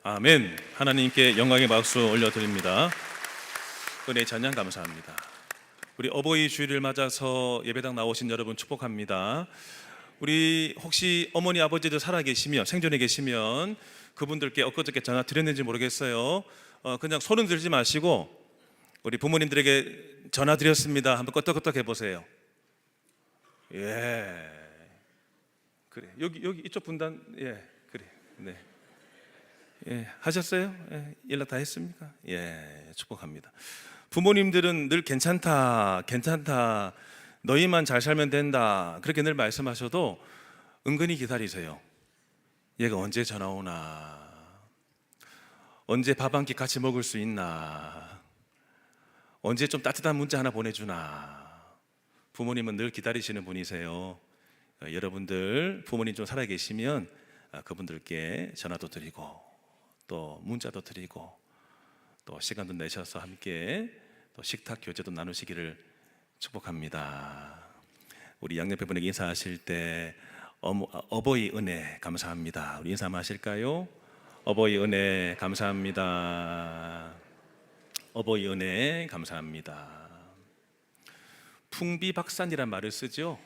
아멘. 하나님께 영광의 박수 올려드립니다. 은혜 찬양 감사합니다. 우리 어버이 주일을 맞아서 예배당 나오신 여러분 축복합니다. 우리 혹시 어머니 아버지들 살아계시면, 생존해 계시면 그분들께 엊그저께 전화 드렸는지 모르겠어요. 그냥 소름 들지 마시고 우리 부모님들에게 전화 드렸습니다 한번 끄떡끄떡 해보세요. 예, 그래. 여기 이쪽 분단, 예, 그래. 네. 예, 하셨어요? 예, 연락 다 했습니까? 예, 축복합니다. 부모님들은 늘 괜찮다, 너희만 잘 살면 된다, 그렇게 늘 말씀하셔도 은근히 기다리세요. 얘가 언제 전화 오나, 언제 밥 한 끼 같이 먹을 수 있나, 언제 좀 따뜻한 문자 하나 보내주나. 부모님은 늘 기다리시는 분이세요. 여러분들 부모님 좀 살아계시면 그분들께 전화도 드리고 또 문자도 드리고 또 시간도 내셔서 함께 또 식탁 교제도 나누시기를 축복합니다. 우리 양옆에 분에게 인사하실 때 어버이 은혜 감사합니다. 우리 인사 한번 하실까요? 어버이 은혜 감사합니다. 어버이 은혜 감사합니다. 풍비박산이란 말을 쓰죠.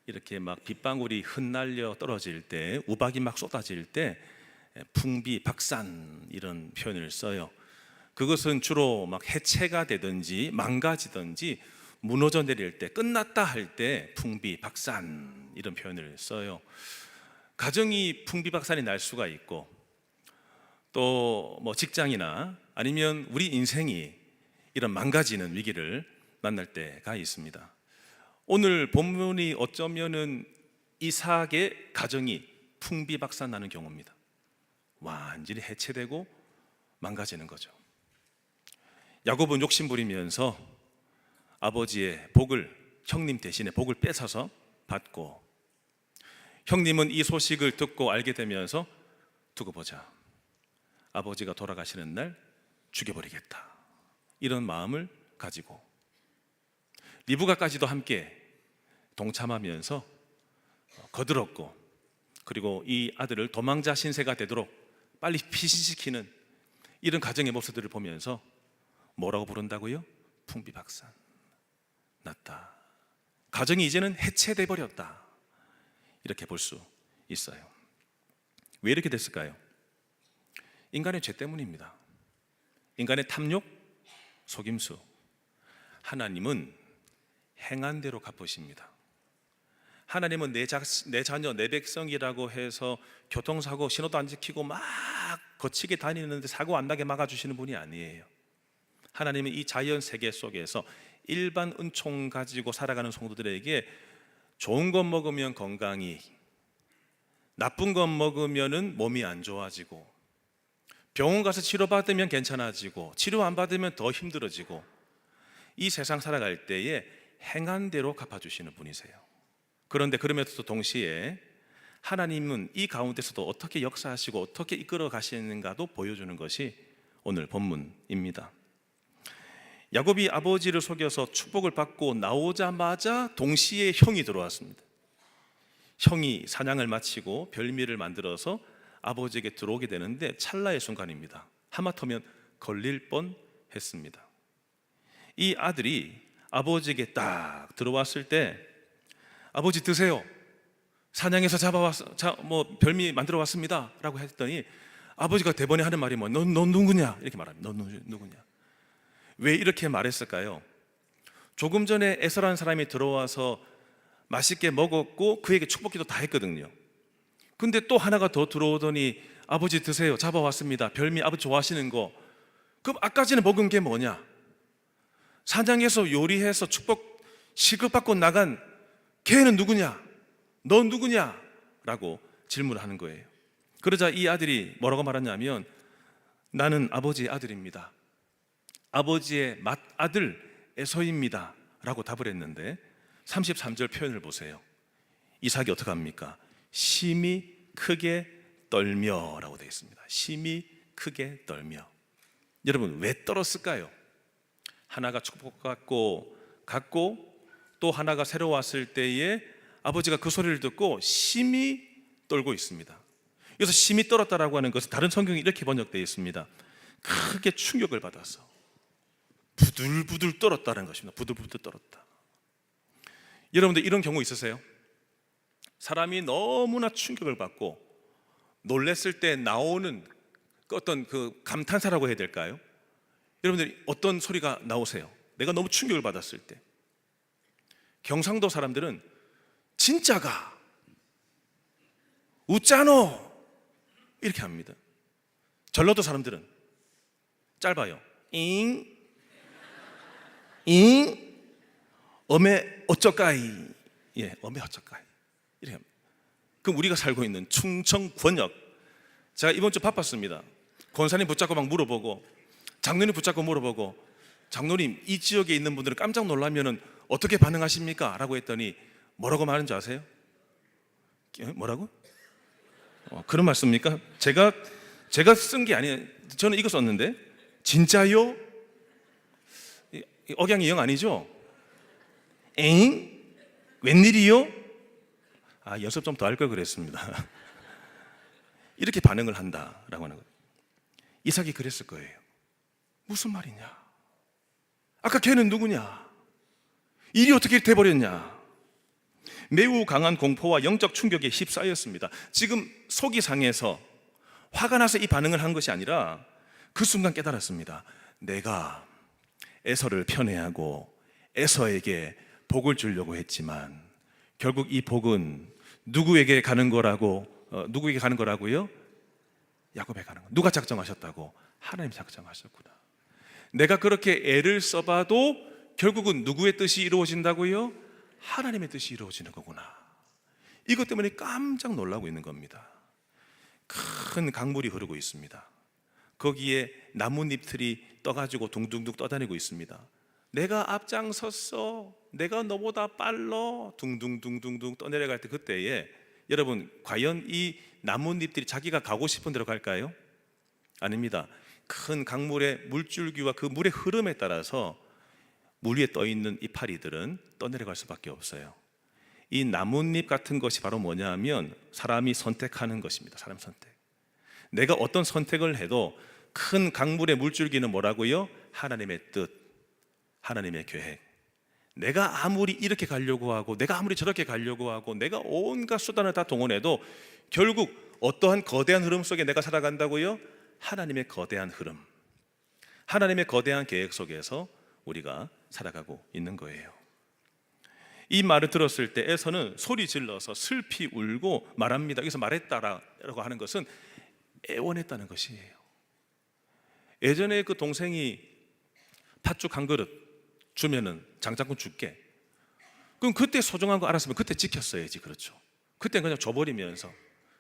이렇게 막 빗방울이 흩날려 떨어질 때, 우박이 막 쏟아질 때 풍비박산 이런 표현을 써요. 그것은 주로 막 해체가 되든지 망가지든지 무너져 내릴 때, 끝났다 할 때 풍비박산 이런 표현을 써요. 가정이 풍비박산이 날 수가 있고 또 뭐 직장이나 아니면 우리 인생이 이런 망가지는 위기를 만날 때가 있습니다. 오늘 본문이 어쩌면은 이삭의 가정이 풍비박산 나는 경우입니다. 완전히 해체되고 망가지는 거죠. 야곱은 욕심부리면서 아버지의 복을, 형님 대신에 복을 뺏어서 받고, 형님은 이 소식을 듣고 알게 되면서 두고 보자, 아버지가 돌아가시는 날 죽여버리겠다, 이런 마음을 가지고 리브가까지도 함께 동참하면서 거들었고, 그리고 이 아들을 도망자 신세가 되도록 빨리 피신시키는 이런 가정의 모습들을 보면서 뭐라고 부른다고요? 풍비박산 났다. 가정이 이제는 해체돼 버렸다, 이렇게 볼 수 있어요. 왜 이렇게 됐을까요? 인간의 죄 때문입니다. 인간의 탐욕, 속임수. 하나님은 행한 대로 갚으십니다. 하나님은 내 자녀, 내 백성이라고 해서 교통사고 신호도 안 지키고 막 거치게 다니는데 사고 안 나게 막아주시는 분이 아니에요. 하나님은 이 자연 세계 속에서 일반 은총 가지고 살아가는 성도들에게 좋은 것 먹으면 건강이, 나쁜 것 먹으면 몸이 안 좋아지고, 병원 가서 치료받으면 괜찮아지고, 치료 안 받으면 더 힘들어지고, 이 세상 살아갈 때에 행한 대로 갚아주시는 분이세요. 그런데 그러면서도 동시에 하나님은 이 가운데서도 어떻게 역사하시고 어떻게 이끌어 가시는가도 보여주는 것이 오늘 본문입니다. 야곱이 아버지를 속여서 축복을 받고 나오자마자 동시에 형이 들어왔습니다. 형이 사냥을 마치고 별미를 만들어서 아버지에게 들어오게 되는데 찰나의 순간입니다. 하마터면 걸릴 뻔했습니다. 이 아들이 아버지에게 딱 들어왔을 때, 아버지 드세요, 사냥해서 별미 만들어 왔습니다 라고 했더니 아버지가 대번에 하는 말이 넌 누구냐 이렇게 말합니다. 넌 누구냐. 왜 이렇게 말했을까요? 조금 전에 에서라는 사람이 들어와서 맛있게 먹었고 그에게 축복기도 다 했거든요. 근데 또 하나가 더 들어오더니 아버지 드세요, 잡아왔습니다, 별미 아버지 좋아하시는 거. 그럼 아까 전에 먹은 게 뭐냐? 사냥해서 요리해서 축복 시급받고 나간 걔는 누구냐? 넌 누구냐? 라고 질문을 하는 거예요. 그러자 이 아들이 뭐라고 말하냐면, 나는 아버지의 아들입니다, 아버지의 맏아들 에서입니다 라고 답을 했는데 33절 표현을 보세요. 이삭이 어떻게 합니까? 심히 크게 떨며 라고 되어 있습니다. 심히 크게 떨며. 여러분, 왜 떨었을까요? 하나가 축복받고 갔고 또 하나가 새로 왔을 때에 아버지가 그 소리를 듣고 심히 떨고 있습니다. 그래서 심히 떨었다라고 하는 것은 다른 성경이 이렇게 번역되어 있습니다. 크게 충격을 받아서 부들부들 떨었다는 것입니다. 부들부들 떨었다. 여러분들 이런 경우 있으세요? 사람이 너무나 충격을 받고 놀랬을 때 나오는 어떤 그 감탄사라고 해야 될까요? 여러분들이 어떤 소리가 나오세요? 내가 너무 충격을 받았을 때. 경상도 사람들은 진짜가 웃자노 이렇게 합니다. 전라도 사람들은 짧아요. 잉 어메 어쩌까이. 예, 어메 어쩌까이 이렇게 합니다. 그럼 우리가 살고 있는 충청 권역, 제가 이번 주 바빴습니다. 권사님 붙잡고 막 물어보고, 장로님 붙잡고 물어보고, 장로님 이 지역에 있는 분들은 깜짝 놀라면은 어떻게 반응하십니까? 라고 했더니 뭐라고 말하는지 아세요? 뭐라고? 그런 말 씁니까? 제가 쓴 게 아니에요. 저는 이거 썼는데. 진짜요? 억양이 영 아니죠? 에잉? 웬일이요? 연습 좀 더 할 걸 그랬습니다. 이렇게 반응을 한다라고 하는 거예요. 이삭이 그랬을 거예요. 무슨 말이냐? 아까 걔는 누구냐? 일이 어떻게 돼버렸냐? 매우 강한 공포와 영적 충격에 휩싸였습니다. 지금 속이 상해서 화가 나서 이 반응을 한 것이 아니라 그 순간 깨달았습니다. 내가 에서를 편애하고 에서에게 복을 주려고 했지만 결국 이 복은 누구에게 가는 거라고요? 야곱에게 가는 거. 누가 작정하셨다고? 하나님이 작정하셨구나. 내가 그렇게 애를 써봐도 결국은 누구의 뜻이 이루어진다고요? 하나님의 뜻이 이루어지는 거구나. 이것 때문에 깜짝 놀라고 있는 겁니다. 큰 강물이 흐르고 있습니다. 거기에 나뭇잎들이 떠가지고 둥둥둥 떠다니고 있습니다. 내가 앞장섰어, 내가 너보다 빨라, 둥둥둥둥둥 떠내려갈 때, 그때에 여러분 과연 이 나뭇잎들이 자기가 가고 싶은 데로 갈까요? 아닙니다. 큰 강물의 물줄기와 그 물의 흐름에 따라서 물 위에 떠 있는 이파리들은 떠내려갈 수밖에 없어요. 이 나뭇잎 같은 것이 바로 뭐냐 하면 사람이 선택하는 것입니다. 사람 선택. 내가 어떤 선택을 해도 큰 강물의 물줄기는 뭐라고요? 하나님의 뜻, 하나님의 계획. 내가 아무리 이렇게 가려고 하고, 내가 아무리 저렇게 가려고 하고, 내가 온갖 수단을 다 동원해도 결국 어떠한 거대한 흐름 속에 내가 살아간다고요? 하나님의 거대한 흐름, 하나님의 거대한 계획 속에서 우리가 살아가고 있는 거예요. 이 말을 들었을 때 에서는 소리 질러서 슬피 울고 말합니다. 여기서 말했다라고 하는 것은 애원했다는 것이에요. 예전에 그 동생이 팥죽 한 그릇 주면은 장자꾼 줄게. 그럼 그때 소중한 거 알았으면 그때 지켰어야지. 그렇죠. 그때 그냥 줘버리면서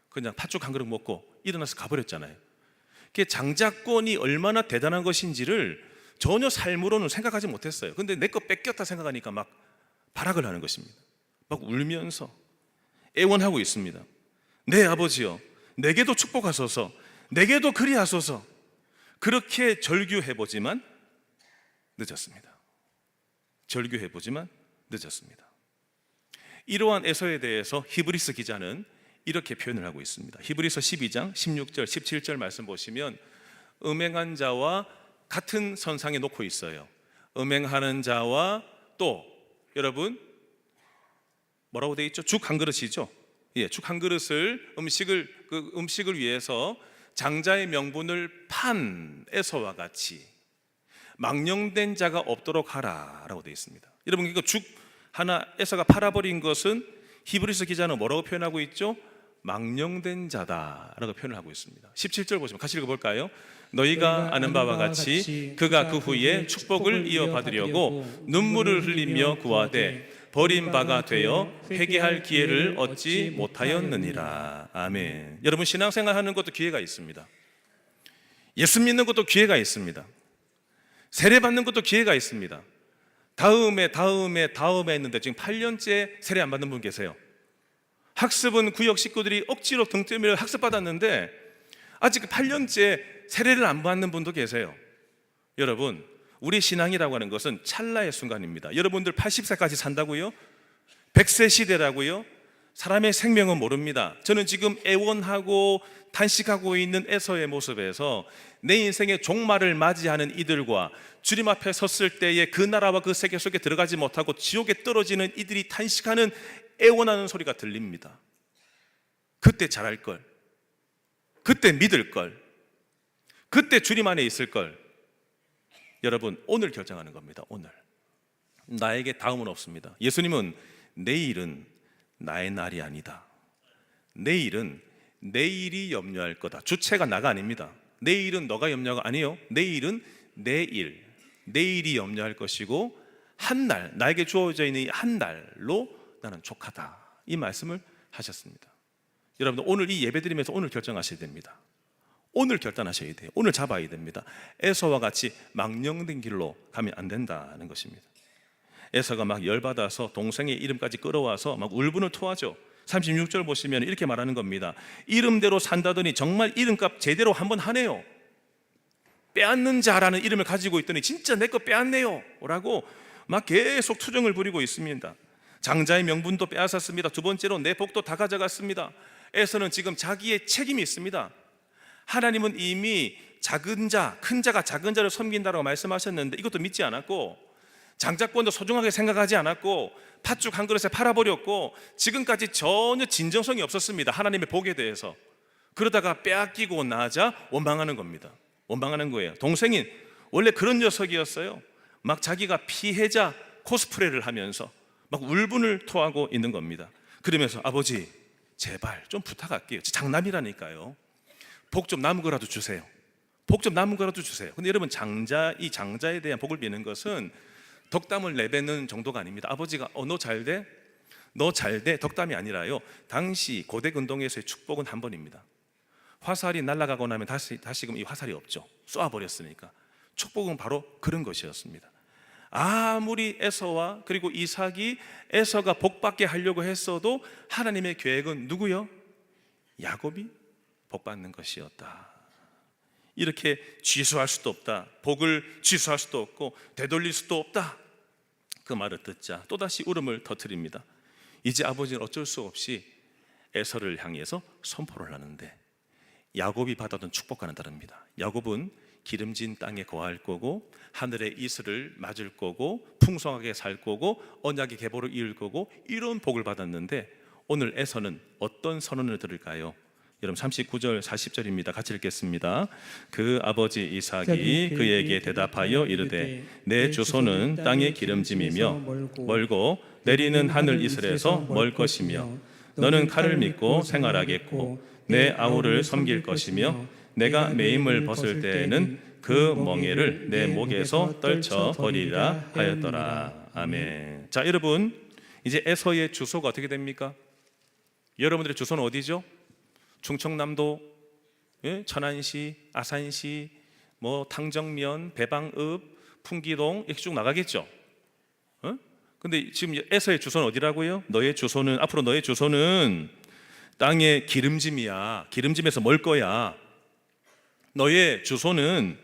그냥 팥죽 한 그릇 먹고 일어나서 가버렸잖아요. 그게 장자권이 얼마나 대단한 것인지를 전혀 삶으로는 생각하지 못했어요. 근데 내 거 뺏겼다 생각하니까 막 발악을 하는 것입니다. 막 울면서 애원하고 있습니다. 내 아버지여, 내게도 축복하소서, 내게도 그리하소서. 그렇게 절규해보지만 늦었습니다. 절규해보지만 늦었습니다. 이러한 에서에 대해서 히브리서 기자는 이렇게 표현을 하고 있습니다. 히브리서 12장 16절 17절 말씀 보시면 음행한 자와 같은 선상에 놓고 있어요. 음행하는 자와 또 여러분 뭐라고 되어 있죠? 죽 한 그릇이죠. 예, 죽 한 그릇을 음식을 위해서 장자의 명분을 판 에서와 같이 망령된 자가 없도록 하라라고 되어 있습니다. 여러분 이거 죽 하나 에서가 팔아버린 것은 히브리서 기자는 뭐라고 표현하고 있죠? 망령된 자다라고 표현을 하고 있습니다. 17절 보시면 같이 읽어볼까요? 너희가 아는 바와 같이 그가 그 후에 축복을 이어받으려고 눈물을 흘리며 구하되 버린 바가 되어 회개할 기회를 얻지 못하였느니라. 아멘. 여러분 신앙생활 하는 것도 기회가 있습니다. 예수 믿는 것도 기회가 있습니다. 세례 받는 것도 기회가 있습니다. 다음에 했는데 지금 8년째 세례 안 받는 분 계세요. 학습은 구역 식구들이 억지로 등 때밀어 학습받았는데 아직 8년째 세례를 안 받는 분도 계세요. 여러분 우리 신앙이라고 하는 것은 찰나의 순간입니다. 여러분들 80세까지 산다고요? 100세 시대라고요? 사람의 생명은 모릅니다. 저는 지금 애원하고 탄식하고 있는 에서의 모습에서 내 인생의 종말을 맞이하는 이들과 주님 앞에 섰을 때에 그 나라와 그 세계 속에 들어가지 못하고 지옥에 떨어지는 이들이 탄식하는 애원하는 소리가 들립니다. 그때 잘할 걸, 그때 믿을 걸, 그때 주님 안에 있을 걸. 여러분, 오늘 결정하는 겁니다. 오늘. 나에게 다음은 없습니다. 예수님은 내일은 나의 날이 아니다. 내일은 내일이 염려할 거다. 주체가 나가 아닙니다. 내일은 너가 염려가 아니에요. 내일은 내일이 염려할 것이고 한 날, 나에게 주어져 있는 이 한 날로 나는 족하다. 이 말씀을 하셨습니다. 여러분들 오늘 이 예배 드리면서 오늘 결정하셔야 됩니다. 오늘 결단하셔야 돼요. 오늘 잡아야 됩니다. 에서와 같이 망령된 길로 가면 안 된다는 것입니다. 에서가 막 열받아서 동생의 이름까지 끌어와서 막 울분을 토하죠. 36절 보시면 이렇게 말하는 겁니다. 이름대로 산다더니 정말 이름값 제대로 한번 하네요. 빼앗는 자라는 이름을 가지고 있더니 진짜 내 거 빼앗네요 라고 막 계속 투정을 부리고 있습니다. 장자의 명분도 빼앗았습니다. 두 번째로 내 복도 다 가져갔습니다. 에서는 지금 자기의 책임이 있습니다. 하나님은 이미 작은 자, 큰 자가 작은 자를 섬긴다라고 말씀하셨는데 이것도 믿지 않았고, 장자권도 소중하게 생각하지 않았고, 팥죽 한 그릇에 팔아버렸고, 지금까지 전혀 진정성이 없었습니다. 하나님의 복에 대해서. 그러다가 빼앗기고 나자 원망하는 겁니다. 원망하는 거예요. 동생이 원래 그런 녀석이었어요. 막 자기가 피해자 코스프레를 하면서 막 울분을 토하고 있는 겁니다. 그러면서 아버지 제발 좀 부탁할게요. 장남이라니까요. 복 좀 남은 거라도 주세요. 복 좀 남은 거라도 주세요. 근데 여러분, 이 장자에 대한 복을 비는 것은 덕담을 내뱉는 정도가 아닙니다. 아버지가 너 잘 돼? 너 잘 돼? 덕담이 아니라요, 당시 고대 근동에서의 축복은 한 번입니다. 화살이 날아가고 나면 다시금 이 화살이 없죠. 쏘아버렸으니까. 축복은 바로 그런 것이었습니다. 아무리 에서와 그리고 이삭이 에서가 복받게 하려고 했어도 하나님의 계획은 누구요? 야곱이 복받는 것이었다. 이렇게 취소할 수도 없다. 복을 취소할 수도 없고 되돌릴 수도 없다. 그 말을 듣자 또다시 울음을 터뜨립니다. 이제 아버지는 어쩔 수 없이 에서를 향해서 선포를 하는데, 야곱이 받았던 축복과는 다릅니다. 야곱은 기름진 땅에 거할 거고 하늘의 이슬을 맞을 거고 풍성하게 살 거고 언약의 계보를 이을 거고 이런 복을 받았는데, 오늘 에서는 어떤 선언을 들을까요? 여러분 39절 40절입니다. 같이 읽겠습니다. 그 아버지 이삭이 그에게 대답하여 이르되 내 주소는 땅의 기름짐이며 멀고 내리는 하늘 이슬에서 멀 것이며 너는 칼을 믿고 생활하겠고 내 아우를 섬길 것이며 내가 매임을 벗을 때에는 그 멍에를 내 목에서 떨쳐 버리리라 하였더라. 아멘. 자, 여러분, 이제 에서의 주소가 어떻게 됩니까? 여러분들의 주소는 어디죠? 충청남도, 천안시, 아산시, 탕정면, 배방읍, 풍기동 이렇게 쭉 나가겠죠. 근데 지금 에서의 주소는 어디라고요? 앞으로 너의 주소는 땅의 기름짐이야. 기름짐에서 멀 거야. 너의 주소는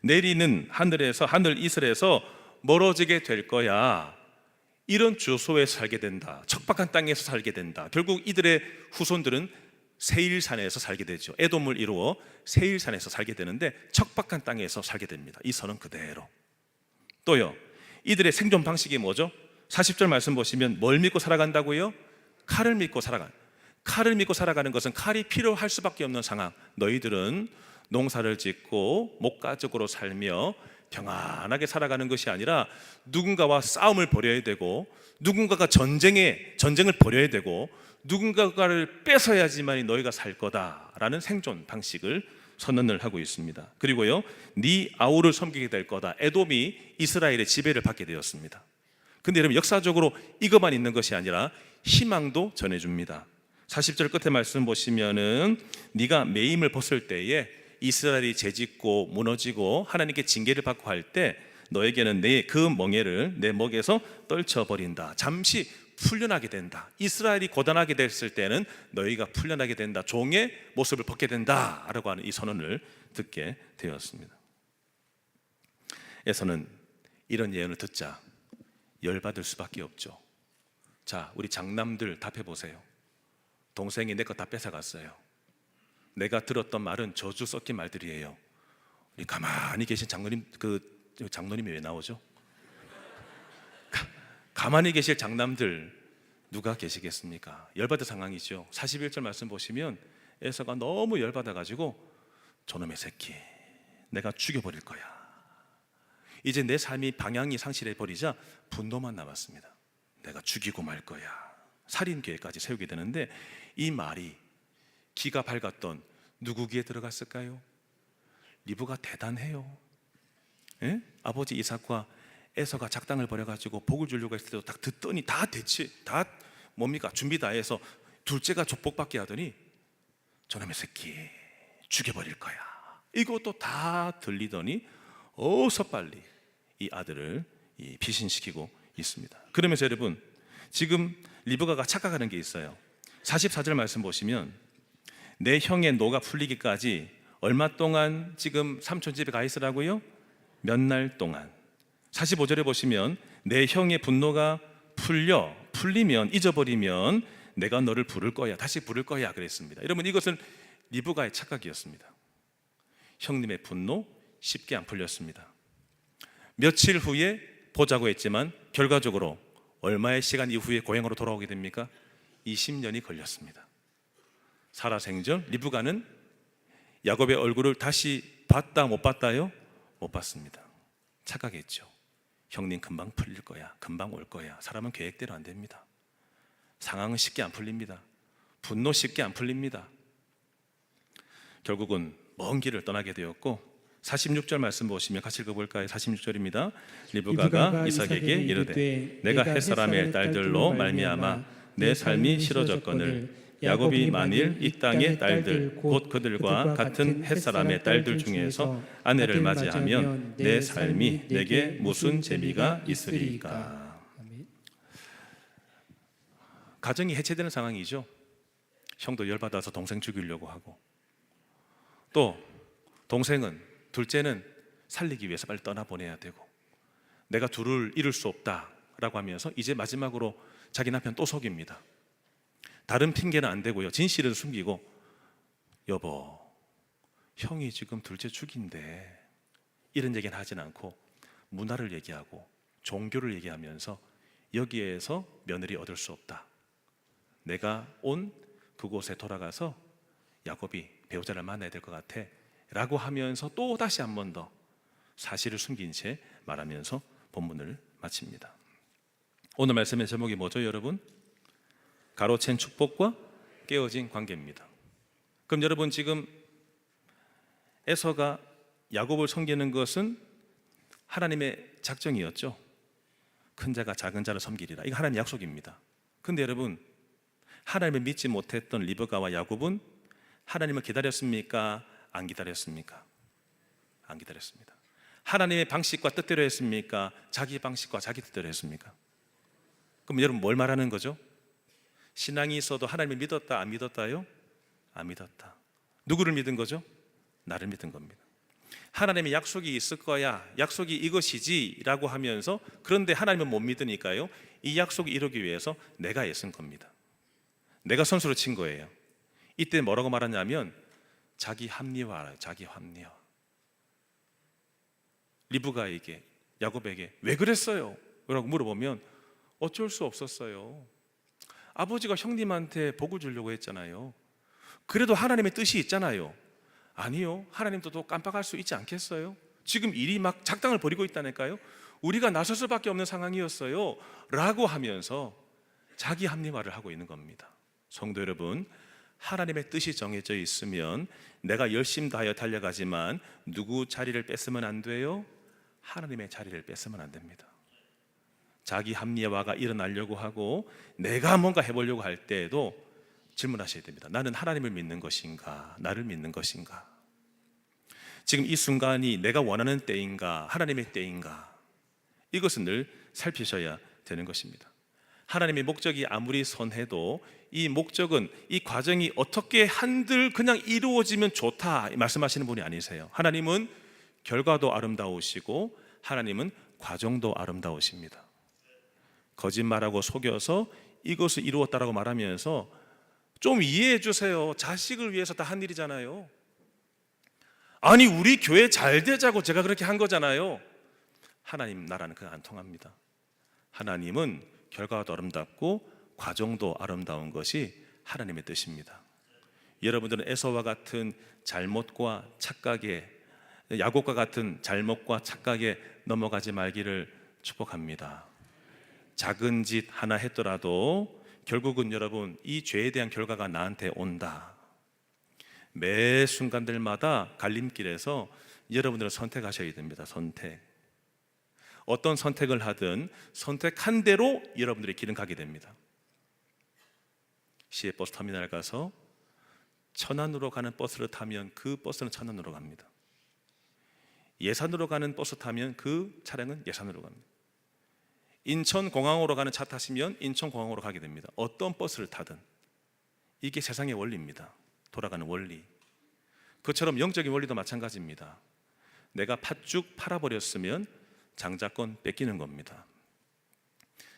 내리는 하늘 이슬에서 멀어지게 될 거야. 이런 주소에서 살게 된다. 척박한 땅에서 살게 된다. 결국 이들의 후손들은 세일산에서 살게 되죠. 에돔을 이루어 세일산에서 살게 되는데 척박한 땅에서 살게 됩니다. 이 선은 그대로. 또요, 이들의 생존 방식이 뭐죠? 40절 말씀 보시면 뭘 믿고 살아간다고요? 칼을 믿고 살아가는 것은 칼이 필요할 수밖에 없는 상황. 너희들은 농사를 짓고 목가적으로 살며 평안하게 살아가는 것이 아니라 누군가와 싸움을 벌여야 되고 누군가가 전쟁을 벌여야 되고 누군가를 뺏어야지만 너희가 살 거다라는 생존 방식을 선언을 하고 있습니다. 그리고요, 네 아우를 섬기게 될 거다. 에돔이 이스라엘의 지배를 받게 되었습니다. 근데 여러분, 역사적으로 이것만 있는 것이 아니라 희망도 전해줍니다. 40절 끝에 말씀 보시면은 네가 매임을 벗을 때에 이스라엘이 재짓고 무너지고 하나님께 징계를 받고 할 때 너에게는 그 멍에를 내 목에서 떨쳐버린다. 잠시 풀려나게 된다. 이스라엘이 고단하게 됐을 때는 너희가 풀려나게 된다. 종의 모습을 벗게 된다 라고 하는 이 선언을 듣게 되었습니다. 에서는 이런 예언을 듣자 열받을 수밖에 없죠. 자, 우리 장남들 답해 보세요. 동생이 내 거 다 뺏어갔어요. 내가 들었던 말은 저주 섞인 말들이에요. 우리 가만히 계신 장로님, 장로님이 왜 나오죠? 가만히 계실 장남들 누가 계시겠습니까? 열받은 상황이죠. 41절 말씀 보시면 에서가 너무 열받아가지고 저놈의 새끼 내가 죽여버릴 거야. 이제 내 삶이 방향이 상실해버리자 분노만 남았습니다. 내가 죽이고 말 거야. 살인 계획까지 세우게 되는데 이 말이 기가 밝았던 누구 귀에 들어갔을까요? 리브가 대단해요. 예? 아버지 이삭과 에서가 작당을 벌여가지고 복을 주려고 했을 때도 딱 듣더니 다 뭡니까? 준비 다 해서 둘째가 족복받게 하더니 저놈의 새끼 죽여버릴 거야. 이것도 다 들리더니 어서 빨리 이 아들을 피신시키고 있습니다. 그러면서 여러분 지금 리브가가 착각하는 게 있어요. 44절 말씀 보시면 내 형의 노가 풀리기까지 얼마 동안 지금 삼촌 집에 가 있으라고요? 몇 날 동안. 45절에 보시면 내 형의 분노가 풀리면 잊어버리면 내가 너를 부를 거야. 다시 부를 거야 그랬습니다. 여러분 이것은 리브가의 착각이었습니다. 형님의 분노 쉽게 안 풀렸습니다. 며칠 후에 보자고 했지만 결과적으로 얼마의 시간 이후에 고향으로 돌아오게 됩니까? 20년이 걸렸습니다. 살아생전 리브가는 야곱의 얼굴을 다시 봤다 못 봤다요? 못 봤습니다. 착각했죠. 형님 금방 풀릴 거야. 금방 올 거야. 사람은 계획대로 안 됩니다. 상황은 쉽게 안 풀립니다. 분노 쉽게 안 풀립니다. 결국은 먼 길을 떠나게 되었고 46절 말씀 보시면 같이 읽어볼까요? 46절입니다. 리브가가 이삭에게 이르되 내가 햇사람의 딸들로 말미암아 내 삶이 싫어졌거늘 야곱이 만일 이 땅의 딸들 곧 그들과 같은 햇사람의 딸들 중에서 아내를 맞이하면 내 삶이 내게 무슨 재미가 있으리까. 가정이 해체되는 상황이죠. 형도 열받아서 동생 죽이려고 하고 또 동생은 둘째는 살리기 위해서 빨리 떠나보내야 되고 내가 둘을 잃을 수 없다라고 하면서 이제 마지막으로 자기 남편 또 속입니다. 다른 핑계는 안 되고요. 진실은 숨기고 여보 형이 지금 둘째 죽인데 이런 얘기는 하진 않고 문화를 얘기하고 종교를 얘기하면서 여기에서 며느리 얻을 수 없다. 내가 온 그곳에 돌아가서 야곱이 배우자를 만나야 될 것 같아 라고 하면서 또 다시 한 번 더 사실을 숨긴 채 말하면서 본문을 마칩니다. 오늘 말씀의 제목이 뭐죠 여러분? 가로챈 축복과 깨어진 관계입니다. 그럼 여러분 지금 에서가 야곱을 섬기는 것은 하나님의 작정이었죠. 큰 자가 작은 자를 섬기리라. 이거 하나님의 약속입니다. 근데 여러분 하나님을 믿지 못했던 리브가와 야곱은 하나님을 기다렸습니까? 안 기다렸습니까? 안 기다렸습니다. 하나님의 방식과 뜻대로 했습니까? 자기 방식과 자기 뜻대로 했습니까? 그럼 여러분 뭘 말하는 거죠? 신앙이 있어도 하나님을 믿었다 안 믿었다요? 안 믿었다. 누구를 믿은 거죠? 나를 믿은 겁니다. 하나님의 약속이 있을 거야. 약속이 이것이지 라고 하면서 그런데 하나님은 못 믿으니까요. 이 약속을 이루기 위해서 내가 애쓴 겁니다. 내가 선수를 친 거예요. 이때 뭐라고 말하냐면 자기 합리화라. 자기 합리화. 리브가에게 야곱에게 왜 그랬어요? 라고 물어보면 어쩔 수 없었어요. 아버지가 형님한테 복을 주려고 했잖아요. 그래도 하나님의 뜻이 있잖아요. 아니요. 하나님도 또 깜빡할 수 있지 않겠어요? 지금 일이 막 작당을 벌이고 있다니까요. 우리가 나설 수밖에 없는 상황이었어요 라고 하면서 자기 합리화를 하고 있는 겁니다. 성도 여러분, 하나님의 뜻이 정해져 있으면 내가 열심 다하여 달려가지만 누구 자리를 뺏으면 안 돼요? 하나님의 자리를 뺏으면 안 됩니다. 자기 합리화가 일어나려고 하고 내가 뭔가 해보려고 할 때에도 질문하셔야 됩니다. 나는 하나님을 믿는 것인가? 나를 믿는 것인가? 지금 이 순간이 내가 원하는 때인가? 하나님의 때인가? 이것은 늘 살피셔야 되는 것입니다. 하나님의 목적이 아무리 선해도 이 목적은 이 과정이 어떻게 한들 그냥 이루어지면 좋다 말씀하시는 분이 아니세요. 하나님은 결과도 아름다우시고 하나님은 과정도 아름다우십니다. 거짓말하고 속여서 이것을 이루었다라고 말하면서 좀 이해해 주세요. 자식을 위해서 다 한 일이잖아요. 아니 우리 교회 잘 되자고 제가 그렇게 한 거잖아요. 하나님 나라는 그거 안 통합니다. 하나님은 결과도 아름답고 과정도 아름다운 것이 하나님의 뜻입니다. 여러분들은 에서와 같은 잘못과 착각에, 야곱과 같은 잘못과 착각에 넘어가지 말기를 축복합니다. 작은 짓 하나 했더라도 결국은 여러분 이 죄에 대한 결과가 나한테 온다. 매 순간들마다 갈림길에서 여러분들은 선택하셔야 됩니다. 선택. 어떤 선택을 하든 선택한 대로 여러분들의 길은 가게 됩니다. 시외버스 터미널 가서 천안으로 가는 버스를 타면 그 버스는 천안으로 갑니다. 예산으로 가는 버스 타면 그 차량은 예산으로 갑니다. 인천공항으로 가는 차 타시면 인천공항으로 가게 됩니다. 어떤 버스를 타든 이게 세상의 원리입니다. 돌아가는 원리. 그처럼 영적인 원리도 마찬가지입니다. 내가 팥죽 팔아버렸으면 장자권 뺏기는 겁니다.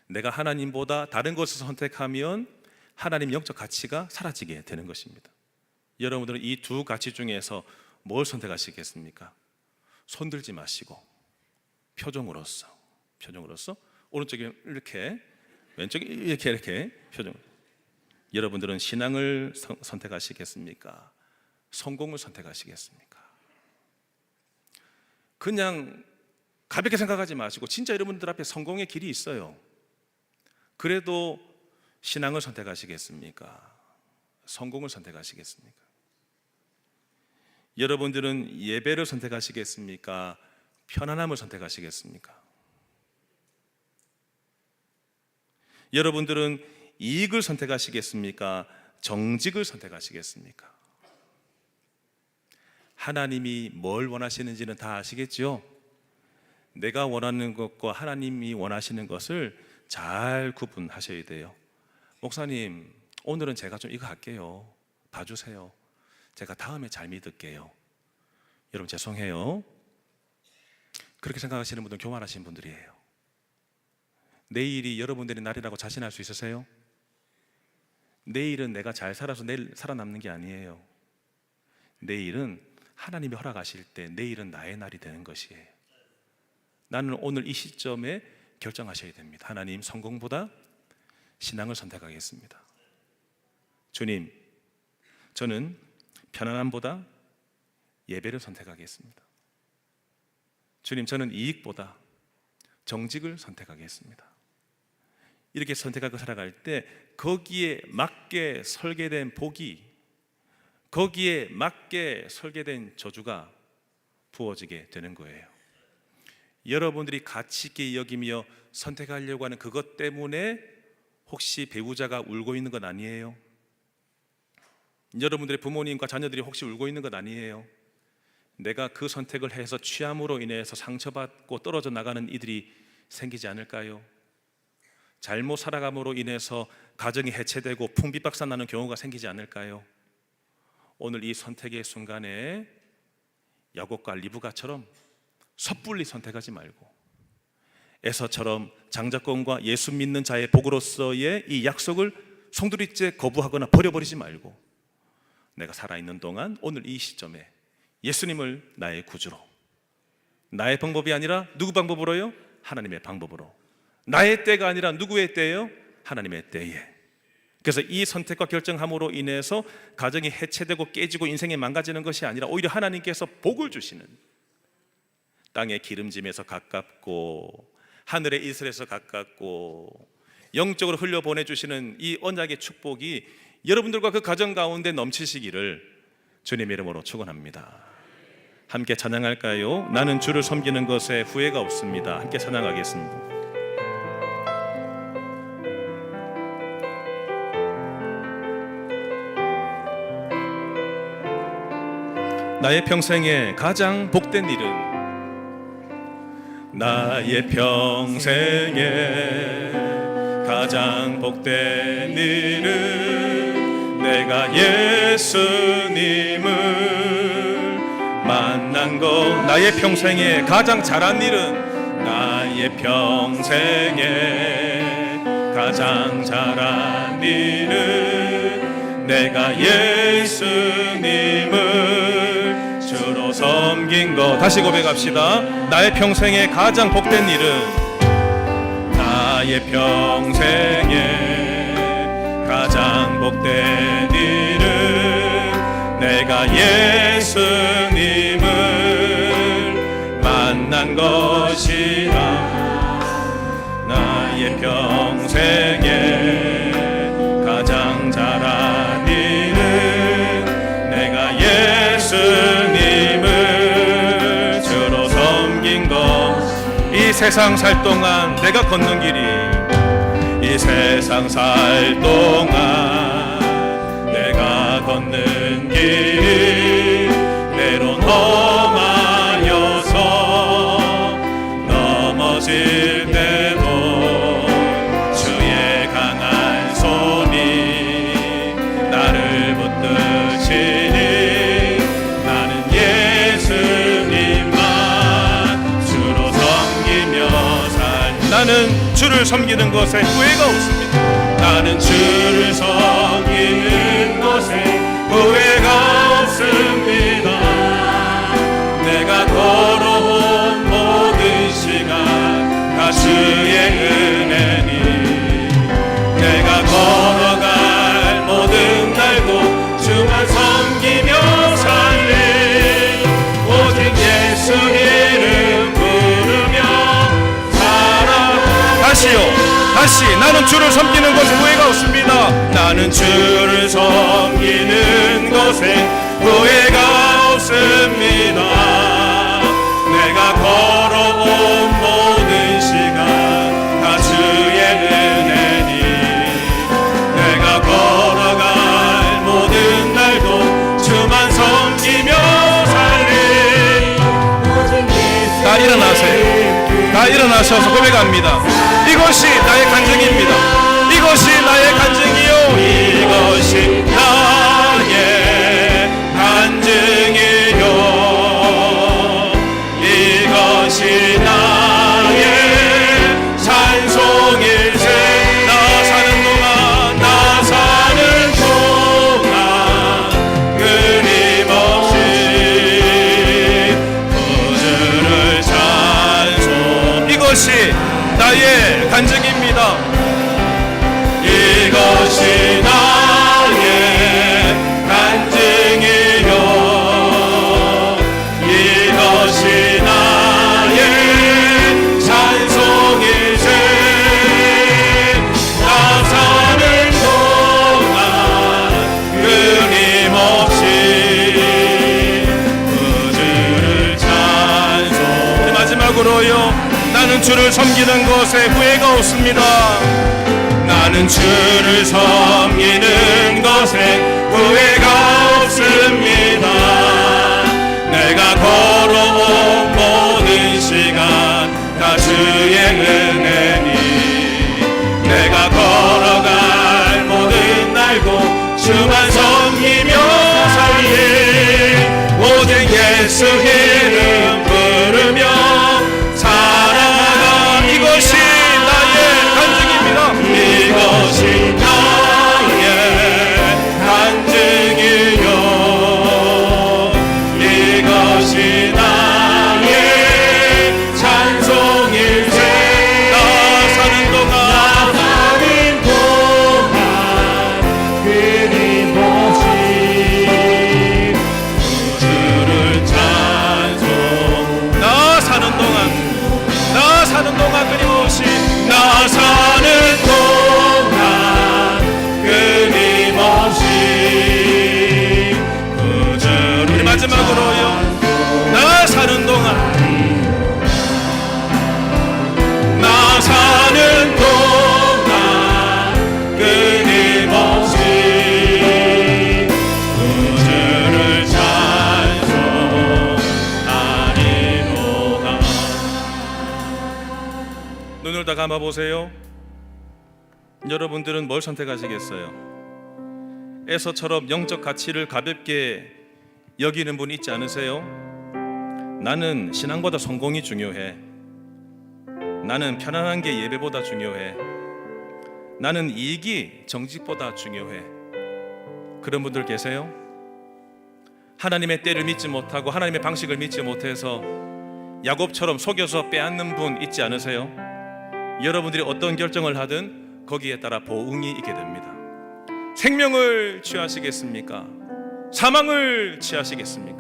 내가 하나님보다 다른 것을 선택하면 하나님 영적 가치가 사라지게 되는 것입니다. 여러분들은 이 두 가치 중에서 뭘 선택하시겠습니까? 손들지 마시고 표정으로서 오른쪽에 이렇게 왼쪽에 이렇게 표정. 여러분들은 신앙을 선택하시겠습니까? 성공을 선택하시겠습니까? 그냥 가볍게 생각하지 마시고 진짜 여러분들 앞에 성공의 길이 있어요. 그래도 신앙을 선택하시겠습니까? 성공을 선택하시겠습니까? 여러분들은 예배를 선택하시겠습니까? 편안함을 선택하시겠습니까? 여러분들은 이익을 선택하시겠습니까? 정직을 선택하시겠습니까? 하나님이 뭘 원하시는지는 다 아시겠죠? 내가 원하는 것과 하나님이 원하시는 것을 잘 구분하셔야 돼요. 목사님, 오늘은 제가 좀 이거 할게요. 봐주세요. 제가 다음에 잘 믿을게요. 여러분 죄송해요. 그렇게 생각하시는 분들은 교만하신 분들이에요. 내일이 여러분들의 날이라고 자신할 수 있으세요? 내일은 내가 잘 살아서 내일 살아남는 게 아니에요. 내일은 하나님이 허락하실 때 내일은 나의 날이 되는 것이에요. 나는 오늘 이 시점에 결정하셔야 됩니다. 하나님, 성공보다 신앙을 선택하겠습니다. 주님, 저는 편안함보다 예배를 선택하겠습니다. 주님, 저는 이익보다 정직을 선택하겠습니다. 이렇게 선택하고 살아갈 때 거기에 맞게 설계된 복이, 거기에 맞게 설계된 저주가 부어지게 되는 거예요. 여러분들이 가치 있게 여기며 선택하려고 하는 그것 때문에 혹시 배우자가 울고 있는 것 아니에요? 여러분들의 부모님과 자녀들이 혹시 울고 있는 것 아니에요? 내가 그 선택을 해서 취함으로 인해서 상처받고 떨어져 나가는 이들이 생기지 않을까요? 잘못 살아감으로 인해서 가정이 해체되고 풍비박산 나는 경우가 생기지 않을까요? 오늘 이 선택의 순간에 야곱과 리브가처럼 섣불리 선택하지 말고 에서처럼 장자권과 예수 믿는 자의 복으로서의 이 약속을 송두리째 거부하거나 버려버리지 말고 내가 살아있는 동안 오늘 이 시점에 예수님을 나의 구주로, 나의 방법이 아니라 누구 방법으로요? 하나님의 방법으로. 나의 때가 아니라 누구의 때예요? 하나님의 때에. 그래서 이 선택과 결정함으로 인해서 가정이 해체되고 깨지고 인생이 망가지는 것이 아니라 오히려 하나님께서 복을 주시는, 땅의 기름짐에서 가깝고 하늘의 이슬에서 가깝고 영적으로 흘려보내주시는 이 언약의 축복이 여러분들과 그 가정 가운데 넘치시기를 주님의 이름으로 축원합니다. 함께 찬양할까요? 나는 주를 섬기는 것에 후회가 없습니다. 함께 찬양하겠습니다. 나의 평생에 가장 복된 일은, 나의 평생에 가장 복된 일은 내가 예수님을 만난 것. 나의 평생에 가장 잘한 일은, 나의 평생에 가장 잘한 일은 내가 예수님을 주로 섬긴 것. 다시 고백합시다. 나의 평생에 가장 복된 일은, 나의 평생에 가장 복된 일은 내가 예수님을 만난 것이라. 나의 평생에 가장 잘한 일은 내가 예수님을 주로 섬긴 것. 이 세상 살 동안 내가 걷는 길이, 이 세상 살 동안 내가 걷는 길이 때론 험하여서 넘어질 때도 주의 강한 손이 나를 붙드시니 나는 예수님만 주로 섬기며 나는 주를 섬기는 것에 후회가 없습니다. 나는 주를 섬기는 것에 후회가 없습니다. 내가 걸어온 모든 시간 다 주의 은혜니, 내가 걸어갈 모든 날도 주만 섬기며 살리. 오직 예수 이름 부르며 다시요, 다시. 나는 주를 섬기는 것에 후회가 없습니다. 나는 주를 섬기는 것에 후회가 없습니다. 내가 걸어온 모든 시간 다 주의 은혜니, 내가 걸어갈 모든 날도 주만 섬기며 살리. 다 일어나세요. 다 일어나셔서 고백합니다. 이것이 나의 간증입니다. 이것이 나의 간증이요, 이것이 나의 간증이요, 이것이 나의 찬송일세. 나 사는 동안 끊임없이 구주를 찬송. 이것이 나의 간증입니다. 이것이 나의 간증이요, 이것이 나의 찬송일세. 나 사는 동안 끊임없이 구주를 찬송. 마지막으로요, 나는 주를 섬기는 것에 후회가 없습니다. 나는 주를 섬기는 것에 후회가 없습니다. 내가 걸어온 모든 시간 다 주의 은혜니, 내가 걸어갈 모든 날도 주만 섬기며 살리. 오직 예수 이름 부르며 이것이 나의 간증입니다. 이것이 나의 간증이요, 이것이 나의 찬송일세. 나 사는 동안 끊임없이 주를 찬송. 나 사는 동안 끊임없이, 나 사는 동안 끊임없이 구주를. 마지막으로요, 나 사는 동안, 나 사는 동안 끊임없이 구주를 찬송하리로다. 눈을 다 감아보세요. 여러분들은 뭘 선택하시겠어요? 에서처럼 영적 가치를 가볍게 여기는 분 있지 않으세요? 나는 신앙보다 성공이 중요해. 나는 편안한 게 예배보다 중요해. 나는 이익이 정직보다 중요해. 그런 분들 계세요? 하나님의 때를 믿지 못하고 하나님의 방식을 믿지 못해서 야곱처럼 속여서 빼앗는 분 있지 않으세요? 여러분들이 어떤 결정을 하든 거기에 따라 보응이 있게 됩니다. 생명을 취하시겠습니까? 사망을 취하시겠습니까?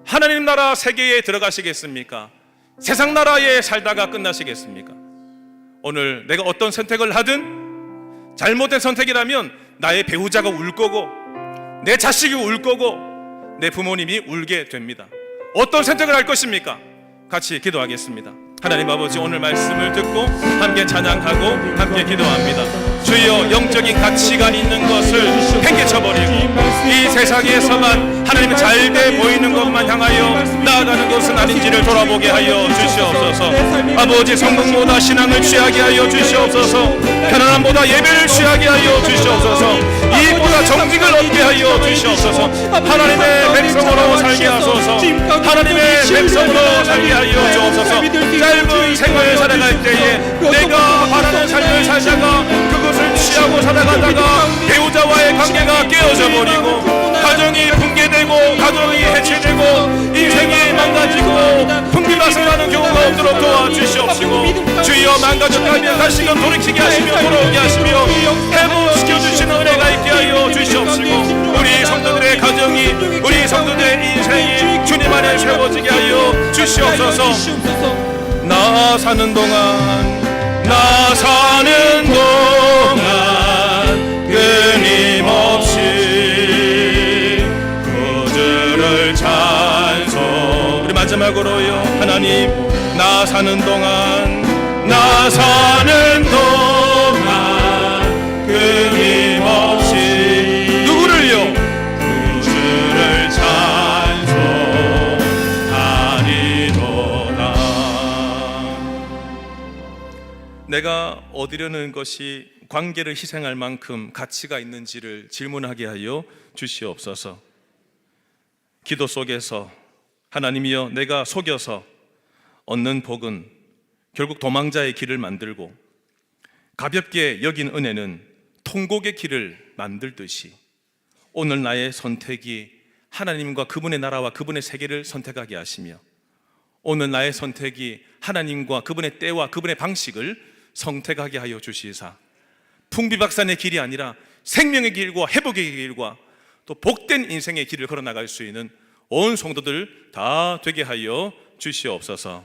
하나님 나라 세계에 들어가시겠습니까? 세상 나라에 살다가 끝나시겠습니까? 오늘 내가 어떤 선택을 하든 잘못된 선택이라면 나의 배우자가 울 거고 내 자식이 울 거고 내 부모님이 울게 됩니다. 어떤 선택을 할 것입니까? 같이 기도하겠습니다. 하나님 아버지, 오늘 말씀을 듣고 함께 찬양하고 함께 기도합니다. 주여, 영적인 가치가 있는 것을 팽개쳐버리고 이 세상에서만 하나님의 잘돼 보이는 것만 향하여 나아가는 것은 아닌지를 돌아보게 하여 주시옵소서. 아버지, 성공보다 신앙을 취하게 하여 주시옵소서. 편안함보다 예배를 취하게 하여 주시옵소서. 이익보다 정직을 얻게 하여 주시옵소서. 하나님의 백성으로 살게 하소서. 하나님의 백성으로 살게 하여 주옵소서. 짧은 생활을 살아갈 때에 내가 바라는 삶을 살다가 그것을 취하고 살아가다가 배우자와의 관계가 깨어져 버리고 가정이 붕괴되고 가정이 해체되고 인생이 망가지고 풍비박산하는 경우가 없도록 도와주시옵시고, 주여 망가졌다면 다시금 돌이키게 하시며 돌아오게 하시며 회복시켜주시는 은혜가 있게 하여 주시옵시고, 우리 성도들의 가정이 우리 성도들의 인생이 주님 안에 세워지게 하여 주시옵소서. 나 사는 동안 끊임없이 구주를 찬송. 우리 마지막으로요. 하나님, 나 사는 동안 끊임없이 누구를요? 구주를 찬송하리로다. 내가 얻으려는 것이 관계를 희생할 만큼 가치가 있는지를 질문하게 하여 주시옵소서. 기도 속에서 하나님이여, 내가 속여서 얻는 복은 결국 도망자의 길을 만들고 가볍게 여긴 은혜는 통곡의 길을 만들듯이 오늘 나의 선택이 하나님과 그분의 나라와 그분의 세계를 선택하게 하시며 오늘 나의 선택이 하나님과 그분의 때와 그분의 방식을 선택하게 하여 주시사 풍비박산의 길이 아니라 생명의 길과 회복의 길과 또 복된 인생의 길을 걸어나갈 수 있는 온 성도들 다 되게 하여 주시옵소서.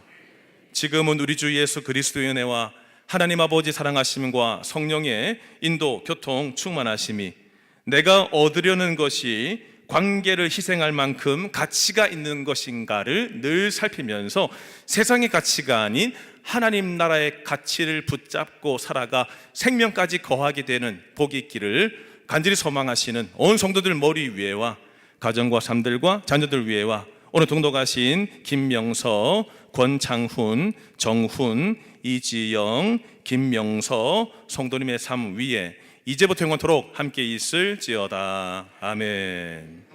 지금은 우리 주 예수 그리스도의 은혜와 하나님 아버지 사랑하심과 성령의 인도, 교통, 충만하심이 내가 얻으려는 것이 관계를 희생할 만큼 가치가 있는 것인가를 늘 살피면서 세상의 가치가 아닌 하나님 나라의 가치를 붙잡고 살아가 생명까지 거하게 되는 복이 있기를 간절히 소망하시는 온 성도들 머리 위에와 가정과 삶들과 자녀들 위에와 오늘 동독하신 김명서, 권창훈, 정훈, 이지영, 김명서 성도님의 삶 위에 이제부터 영원토록 함께 있을지어다. 아멘.